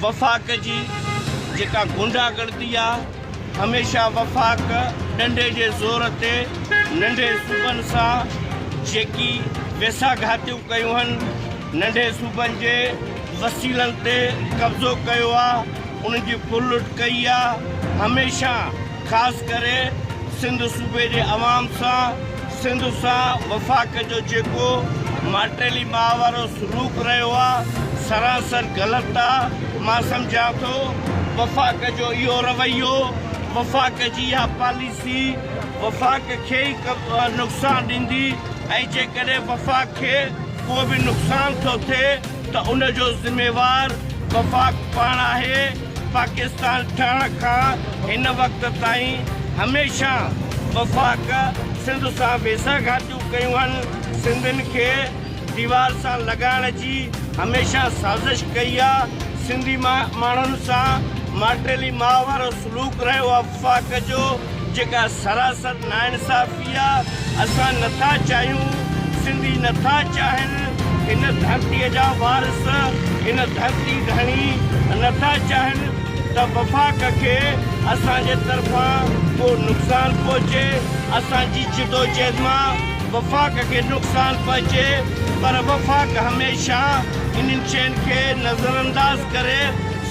वफ़ाक़ जी जेका गुंडागर्दी आहे हमेशह वफ़ाक़ डंडे जे ज़ोर ते नंढे सूबनि सां जेकी वेसाघातियूं कयूं आहिनि नंढे सूबनि जे वसीलनि ते कब्ज़ो कयो आहे उन्हनि जी फुलुट कई आहे हमेशह ख़ासि करे सिंध सूबे जे अवाम सां सिंध सां वफ़ाक़ जो जेको माटेली मां वारो सलूक रहियो आहे सरासर ग़लति आहे। मां सम्झां थो वफ़ाक़ जो इहो रवैयो वफ़ाक़ जी इहा पॉलिसी वफ़ाक़ खे ई नुक़सानु ॾींदी ऐं जेकॾहिं वफ़ाक़ खे को बि नुक़सानु थो थिए त उनजो ज़िम्मेवार वफ़ाक़ पाण आहे। पाकिस्तान ठहण खां हिन वक़्त ताईं हमेशह वफ़ाक़ सिंध सां वेसाघातियूं कयूं आहिनि सिंधियुनि खे दीवार सां लॻाइण जी हमेशह साज़िश कई आहे। सिंधी माण्हुनि सां माटेली मां वारो सलूक रहियो आहे वफ़ाक़ जो जेका सरासर नाइंसाफ़ी आहे। असां नथा चाहियूं सिंधी नथा चाहिनि हिन धरतीअ जा वारिस हिन धरती धणी नथा चाहिनि त वफ़ाक़ खे असांजे तरफ़ां को नुक़सानु पहुचे असांजी जिदोजहद मां वफ़ाक़ खे नुक़सानु पहुचे पर वफ़ाक़ हमेशह इन्हनि शयुनि खे नज़रअंदाज़ करे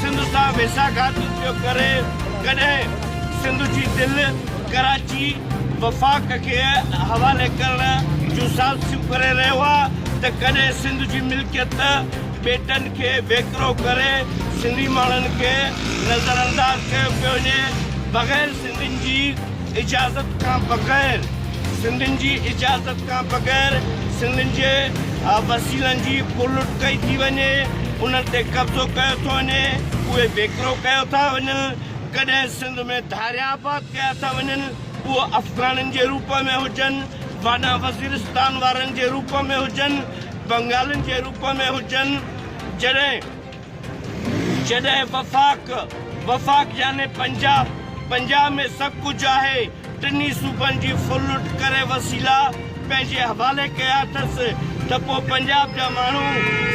सिंध सां वेसाघातियूं पियो करे। कॾहिं सिंध जी दिलि कराची वफ़ाक़ खे हवाले करण जूं साज़िशूं करे रहियो आहे त कॾहिं सिंध जी मिल्कियत ॿेटनि खे वेकिरो करे सिंधी माण्हुनि खे नज़रअंदाज़ कयो पियो वञे बग़ैर सिंधियुनि जी इजाज़त खां बग़ैर सिंधियुनि जी इजाज़त खां बग़ैर सिंधियुनि जे वसीलनि जी फुलुट कई थी वञे उन्हनि ते कब्ज़ो कयो थो वञे उहे वेकिरो कयो था वञनि। कॾहिं सिंध में धारियाबाद कया था वञनि उहे अफ़गाननि जे रूप में हुजनि वाना वज़ीरिस्तान वारनि जे रूप में हुजनि बंगालनि जे रूप में हुजनि। जॾहिं वफ़ाक़ यानी पंजाब में सभु कुझु आहे टिनी सूबनि जी फुलुट करे वसीला पंहिंजे हवाले कया अथसि त पोइ पंजाब जा माण्हू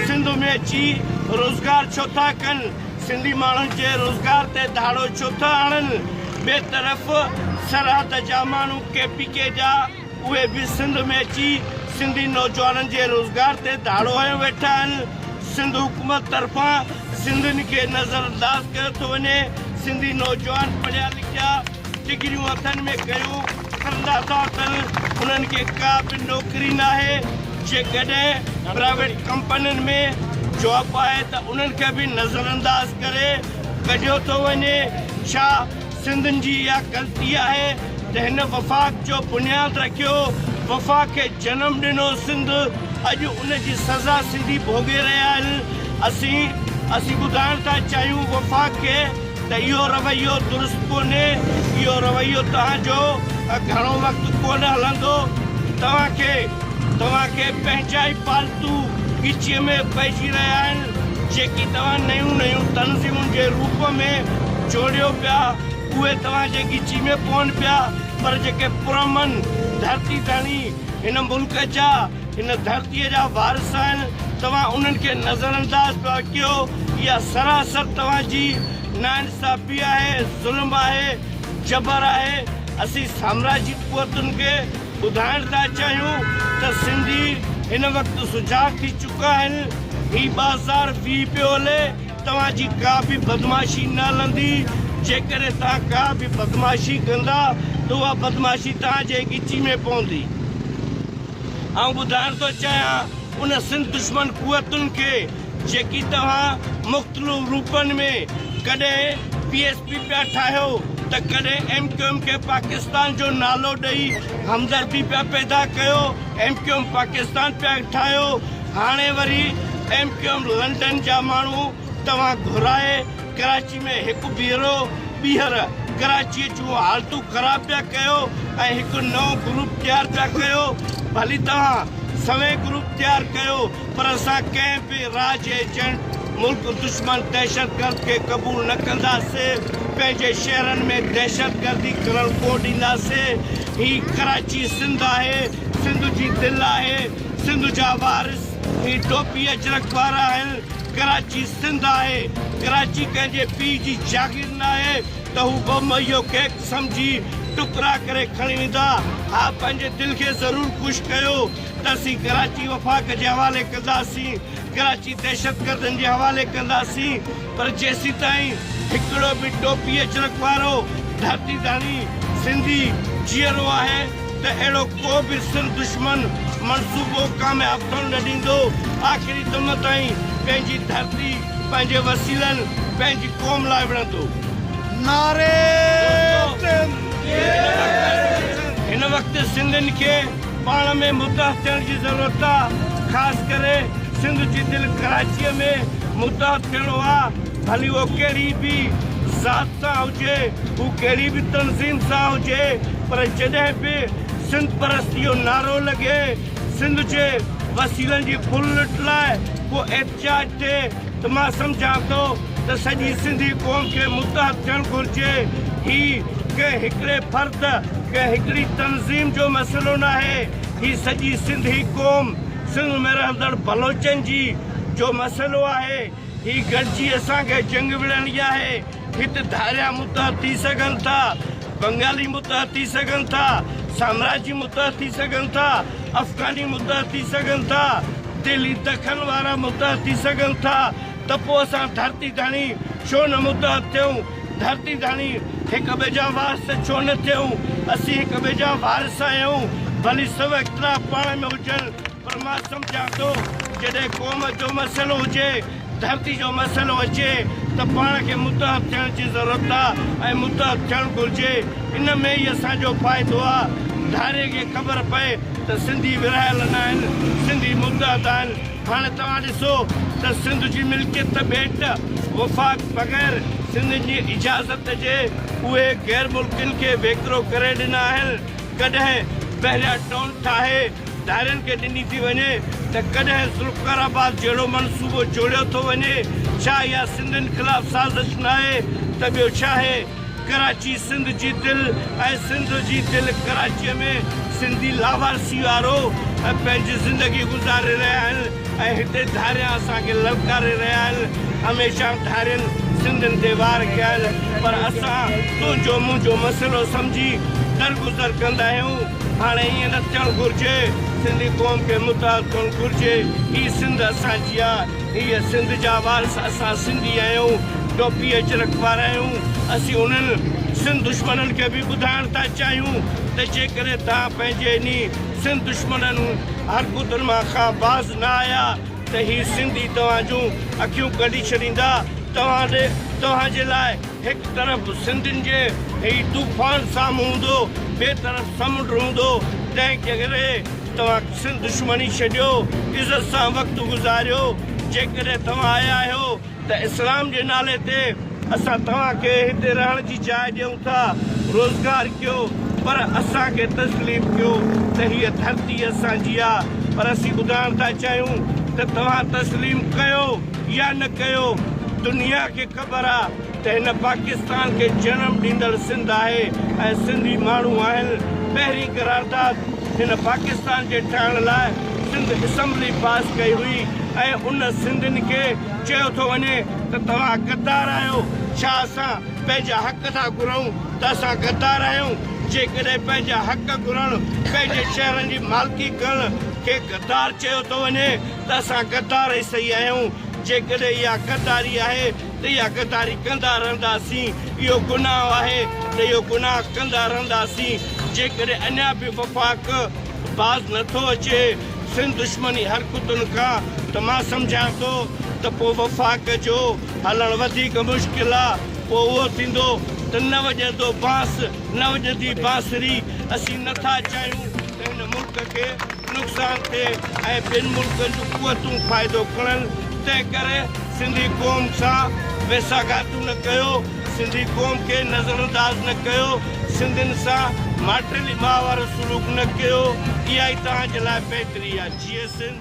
सिंध में अची रोज़गार छो था कनि सिंधी माण्हुनि जे रोज़गार ते धाड़ो छो था आणनि। ॿिए तरफ़ सरहद जा माण्हू KPK जा उहे बि सिंध में अची सिंधी नौजवाननि जे रोज़गार ते धाड़ो हयो वेठा आहिनि। सिंध हुकूमत तरफ़ां सिंधियुनि खे नज़रअंदाज़ कयो थो वञे। सिंधी नौजवान पढ़िया लिखिया डिग्रियूं हथनि में कयूं कंदा था अचनि उन्हनि खे का बि नौकरी न आहे। जेकॾहिं प्राइवेट कंपनियुनि में जॉब आहे त उन्हनि खे बि नज़रअंदाज़ करे कढियो थो वञे। छा सिंधियुनि जी इहा ग़लती आहे त हिन वफ़ाक़ जो बुनियादु रखियो वफ़ाक़ खे जनमु ॾिनो सिंध अॼु उनजी सज़ा सिंधी भोगे रहिया आहिनि। असीं ॿुधाइण था चाहियूं वफ़ाक़ खे त इहो रवैयो दुरुस्त कोन्हे इहो रवैयो तव्हांजो घणो वक़्तु कोन हलंदो। तव्हांखे पंहिंजा ई पालतू ॻिचीअ में पइजी रहिया आहिनि जेकी तव्हां नयूं तनज़ीमुनि जे रूप में जोड़ियो पिया उहे तव्हांजे ॻिची में पवनि पिया पर जेके पुरमन धरती धणी हिन मुल्क जा हिन धरतीअ जा वारिस आहिनि तव्हां उन्हनि खे नज़रअंदाज़ पिया कयो। इहा सरासर तव्हांजी नाइंसाफ़ी आहे ज़ुल्म आहे जबर आहे। असीं साम्राजी क़ुवतुनि खे ॿुधाइण था चाहियूं त सिंधी हिन वक़्तु सुजाग थी चुका आहिनि। ही 2020 पियो हले तव्हांजी का बि बदमाशी न हलंदी। जेकॾहिं तव्हां का बि बदमाशी कंदा त उहा बदमाशी तव्हांजे ॻिची में पवंदी। ऐं ॿुधाइण थो चाहियां उन सिंध दुश्मन क़ुवतुनि खे जेकी तव्हां मुख़्तलिफ़ रूपनि में कॾहिं PSP पिया ठाहियो त कॾहिं MQM खे पाकिस्तान जो नालो ॾेई हमदर्दी पिया पैदा कयो MQM पाकिस्तान पिया ठाहियो। हाणे वरी MQM लंडन जा माण्हू तव्हां घुराए कराची में हिकु ॿीहर कराची जूं हालतूं ख़राब पिया कयो ऐं हिकु नओं ग्रुप तयारु पिया कयो। भली तव्हां सवें ग्रुप तयारु कयो पर असां कंहिं बि राज एजेंट मुल्क दुश्मन दहशतगर्द खे क़बूल न कंदासीं। पंहिंजे शहरनि में दहशतगर्दी करण कोन ॾींदासीं। ही कराची सिंध आहे सिंध जी दिलि आहे सिंध जा वारिस ही टोपी अजरक वारा आहिनि कराची सिंध है, कराची कंहिंजे पीउ जी जागीर न आहे त हू बम इहो केक समझी टुकड़ा करे खणी वेंदा। हा पंहिंजे दिल खे ज़रूर ख़ुशि कयो त असीं कराची वफ़ाक़ जे हवाले कंदासीं, कराची दहशतगर्दनि जे हवाले कंदासीं, पर जेसीं ताईं हिकिड़ो बि टोपी अजरक वारो धरती दानी सिंधी जीअरो आहे त अहिड़ो को बि सिंध दुश्मन मनसूबो कामयाब थियण न ॾींदो। आख़िरी दम ताईं पंहिंजी धरती पंहिंजे वसीलनि पंहिंजी क़ौम लाइ विढ़ंदो। नारे हिन वक़्तु सिंधियुनि खे पाण में मुतहद थियण जी ज़रूरत आहे। ख़ासि करे सिंध जी दिलि कराचीअ में मुतहद थियणो आहे, भली उहो कहिड़ी बि ज़ात सां हुजे, हू कहिड़ी बि तनज़ीम सां हुजे, पर जॾहिं बि सिंध परस्त इहो नारो लॻे, सिंध जे वसीलनि जी फुलट लाइ को एहतिजाज थिए त मां सम्झां थो त सॼी सिंधी क़ौम खे मुतहद थियणु घुरिजे। ही कंहिं हिकिड़े फ़र्द कंहिं हिकिड़ी तनज़ीम जो मसइलो न आहे, ही सॼी सिंधी क़ौम सिंध में रहंदड़ बलोचनि जी जो मसइलो आहे। ही गॾिजी असांखे जंग विढ़णी आहे। हिते धारिया मुतहद थी सघनि था, बंगाली मुतहद थी सघनि था, साम्राज्य मुतहद थी सघनि था, अफ़गानी मुतहद थी सघनि था, दिल्ली दखन वारा मुतहद थी सघनि था, त पोइ असां धरती दानी छो न मुतहद थियूं? धरती दानी हिक ॿिए जा वारिस छो न थियूं? असीं हिक ॿिए जा वारिस आहियूं, भली सभु इख़्तिलाफ़ पाण में हुजनि, पर मां सम्झां थो जॾहिं क़ौम जो मसइलो हुजे, धरती जो मसइलो अचे त पाण खे मुतहद थियण जी ज़रूरत आहे ऐं मुतहद थियणु घुरिजे। इन में ई असांजो फ़ाइदो आहे। धारे खे ख़बर पए त सिंधी विरहायल न आहिनि, सिंधी मुतहद आहिनि। हाणे तव्हां ॾिसो त सिंध जी मिल्कियत भेट वफ़ाक़ बग़ैर सिंध जी इजाज़त जे उहे गैर मुल्कनि खे वेकिरो करे ॾिना आहिनि। कॾहिं पहिरियां टोन ठाहे धारियुनि खे ॾिनी थी वञे त कॾहिं ज़ुल्फ़िकाराबाद जहिड़ो मनसूबो जोड़ियो थो वञे। छा इहा सिंधियुनि ख़िलाफ़ साज़िश न आहे त ॿियो छा आहे? कराची सिंध जी दिलि ऐं सिंध जी दिलि कराचीअ में सिंधी लावारसी वारो ऐं पंहिंजी ज़िंदगी गुज़ारे रहिया आहिनि ऐं हिते धारिया असांखे ललकारे रहिया आहिनि। हमेशह धारियुनि सिंधियुनि ते वार कया आहिनि, पर असां तुंहिंजो मुंहिंजो मसइलो सम्झी दरगुज़र कंदा आहियूं। हाणे ईअं न थियणु घुरिजे, सिंधी क़ौम खे मुतहद थियणु घुरिजे। हीअ सिंध असांजी आहे, हीअ सिंध जा वारिस असां सिंधी आहियूं, टोपी अजरक वारा आहियूं। असीं उन्हनि सिंध दुश्मननि खे बि ॿुधाइण था चाहियूं त जेकॾहिं तव्हां पंहिंजे इन सिंध दुश्मननि हरकतुनि मां खां बाज़ न आया त हीअ सिंधी तव्हां जूं अखियूं कढी छॾींदा। तव्हांजे लाइ हिकु तरफ़ सिंधियुनि जे हीउ तूफ़ान साम्हूं हूंदो, ॿिए तरफ़ समुंड हूंदो। तंहिं करे तव्हां सिंध दुश्मनी छॾियो, इज़त सां वक़्तु गुज़ारियो। जेकॾहिं तव्हां आया आहियो त इस्लाम जे नाले ते असां तव्हांखे हिते रहण जी जाइ ॾियूं था, रोज़गार कयो, पर असांखे तस्लीम कयो त हीअ धरती असांजी आहे। पर असीं ॿुधाइण था चाहियूं त तव्हां तस्लीम कयो या न कयो, दुनिया खे ख़बर आहे त हिन पाकिस्तान खे जनम ॾींदड़ सिंध आहे ऐं सिंधी माण्हू आहिनि। पहिरीं क़रारदाद हिन पाकिस्तान जे ठहण लाइ सिंध असेंबली पास कई हुई ऐं उन सिंधियुनि खे चयो थो वञे त तव्हां गद्दार आहियो। छा असां पंहिंजा हक़ था घुरूं त असां गद्दार आहियूं? जेकॾहिं पंहिंजा हक़ घुरणु, पंहिंजे शहरनि जी मालिकी करणु खे गद्दार चयो थो वञे त असां गद्दार ई सही आहियूं। जेकॾहिं इहा गद्दारी आहे त इहा गद्दारी कंदा रहंदासीं। इहो गुनाह आहे त इहो गुनाह कंदा रहंदासीं। जेकॾहिं अञा बि वफ़ाक़ बाज़ नथो अचे सिंध दुश्मनी हरकतुनि खां त मां सम्झां थो त पोइ वफ़ाक़ जो हलणु वधीक मुश्किल आहे। पोइ उहो थींदो त न वॼंदो बांस, न वॼंदी बांसुरी। असीं नथा चाहियूं त हिन मुल्क खे नुक़सानु थिए ऐं ॿियनि मुल्कनि जूं क़ुवतूं फ़ाइदो खणनि। तंहिं करे सिंधी क़ौम सां वेसाघातूं न कयो, सिंधी क़ौम खे नज़रअंदाज़ न कयो, सिंधियुनि सां माटेली मां वारो सलूक न कयो। इहा ई तव्हांजे लाइ बहितरी आहे। जीअं सिंध